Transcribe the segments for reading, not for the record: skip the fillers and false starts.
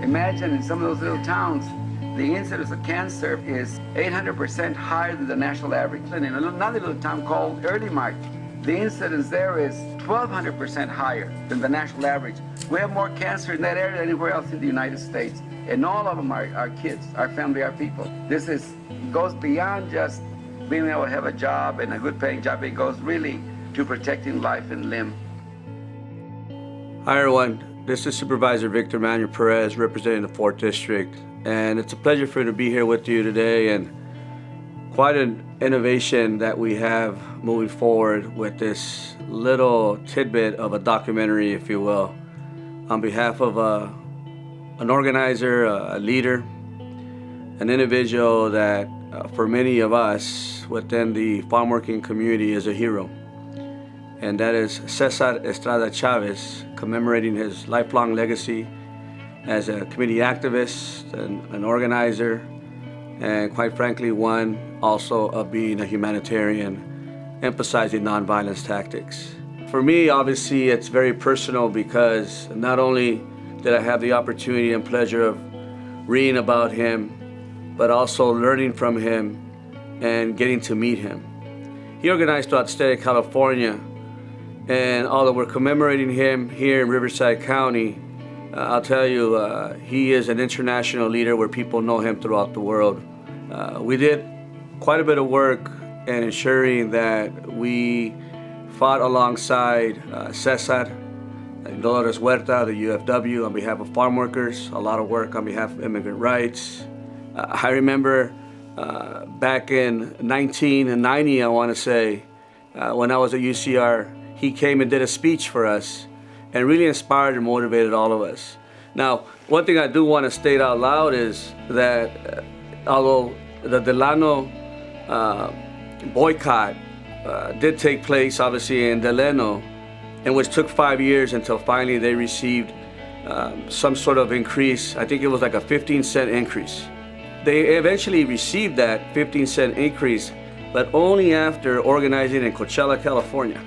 Imagine in some of those little towns, the incidence of cancer is 800% higher than the national average. And in another little town called Early March, the incidence there is 1,200% higher than the national average. We have more cancer in that area than anywhere else in the United States. And all of them are our kids, our family, our people. This goes beyond just being able to have a job and a good paying job. It goes really to protecting life and limb. Hi everyone, this is Supervisor Manuel Perez representing the 4th District. And it's a pleasure for me to be here with you today, and quite an innovation that we have moving forward with this little tidbit of a documentary, if you will, on behalf of an organizer, a leader, an individual that for many of us within the farm working community is a hero. And that is Cesar Estrada Chavez, commemorating his lifelong legacy as a community activist, an organizer, and quite frankly, one also of being a humanitarian, emphasizing nonviolence tactics. For me, obviously, it's very personal because not only did I have the opportunity and pleasure of reading about him, but also learning from him and getting to meet him. He organized throughout the state of California, and although we're commemorating him here in Riverside County, I'll tell you, he is an international leader where people know him throughout the world. We did quite a bit of work in ensuring that we fought alongside Cesar, Dolores Huerta, the UFW, on behalf of farm workers, a lot of work on behalf of immigrant rights. I remember back in 1990, I want to say, when I was at UCR, he came and did a speech for us and really inspired and motivated all of us. Now, one thing I do want to state out loud is that although the Delano boycott did take place, obviously, in Delano, and which took 5 years until finally they received some sort of increase. I think it was like a 15-cent increase. They eventually received that 15-cent increase, but only after organizing in Coachella, California,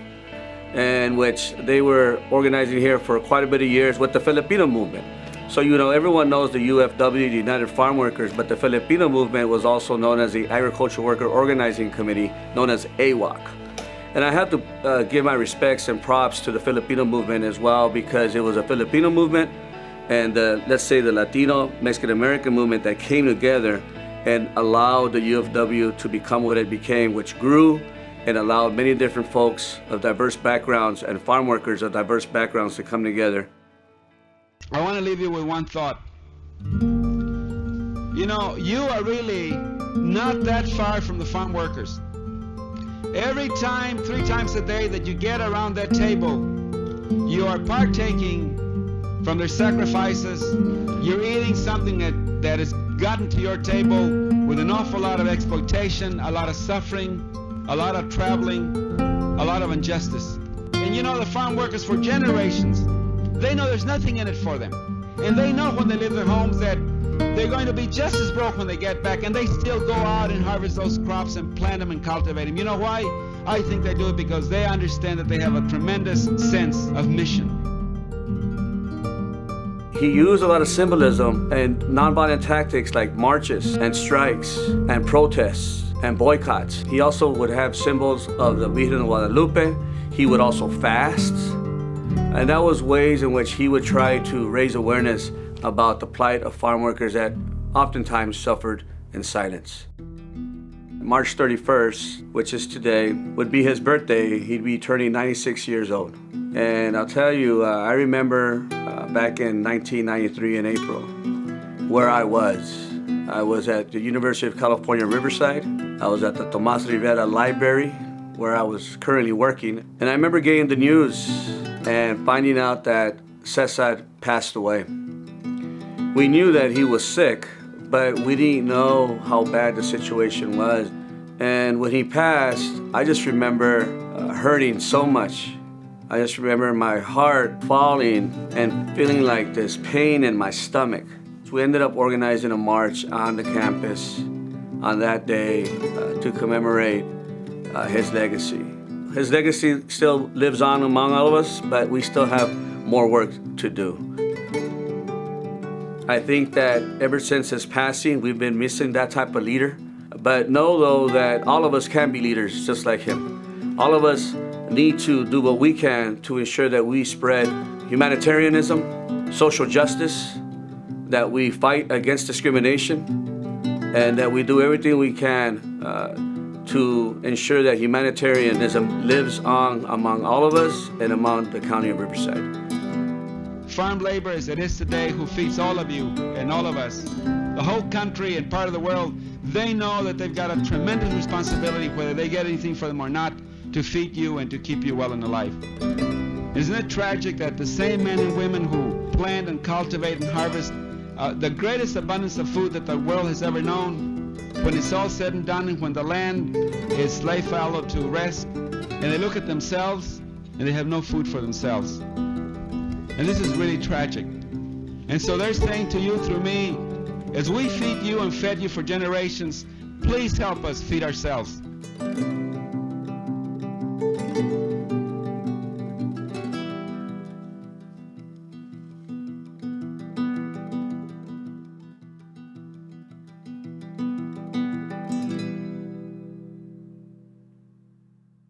in which they were organizing here for quite a bit of years with the Filipino movement. So, you know, everyone knows the UFW, the United Farm Workers, but the Filipino movement was also known as the Agricultural Worker Organizing Committee, known as AWOC. And I have to give my respects and props to the Filipino movement as well, because it was a Filipino movement and let's say the Latino, Mexican-American movement that came together and allowed the UFW to become what it became, which grew and allowed many different folks of diverse backgrounds and farm workers of diverse backgrounds to come together. I want to leave you with one thought. You know, you are really not that far from the farm workers. Every time, 3 times a day that you get around that table, you are partaking from their sacrifices. You're eating something that has gotten to your table with an awful lot of exploitation, a lot of suffering, a lot of traveling, a lot of injustice. And you know, the farm workers for generations, they know there's nothing in it for them. And they know when they leave their homes that they're going to be just as broke when they get back, and they still go out and harvest those crops and plant them and cultivate them. You know why? I think they do it because they understand that they have a tremendous sense of mission. He used a lot of symbolism and nonviolent tactics like marches and strikes and protests and boycotts. He also would have symbols of the Virgen of Guadalupe. He would also fast. And that was ways in which he would try to raise awareness about the plight of farm workers that oftentimes suffered in silence. March 31st, which is today, would be his birthday. He'd be turning 96 years old. And I'll tell you, I remember back in 1993 in April, where I was. I was at the University of California, Riverside. I was at the Tomas Rivera Library, where I was currently working. And I remember getting the news and finding out that Cesar passed away. We knew that he was sick, but we didn't know how bad the situation was. And when he passed, I just remember hurting so much. I just remember my heart falling and feeling like this pain in my stomach. So we ended up organizing a march on the campus on that day to commemorate his legacy. His legacy still lives on among all of us, but we still have more work to do. I think that ever since his passing, we've been missing that type of leader. But know, though, that all of us can be leaders just like him. All of us need to do what we can to ensure that we spread humanitarianism, social justice, that we fight against discrimination, and that we do everything we can to ensure that humanitarianism lives on among all of us and among the county of Riverside. Farm labor as it is today, who feeds all of you and all of us, the whole country and part of the world, they know that they've got a tremendous responsibility, whether they get anything for them or not, to feed you and to keep you well and alive. Isn't it tragic that the same men and women who plant and cultivate and harvest the greatest abundance of food that the world has ever known, when it's all said and done and when the land is lay fallow to rest, and they look at themselves and they have no food for themselves? And this is really tragic. And so they're saying to you through me, as we feed you and fed you for generations, please help us feed ourselves.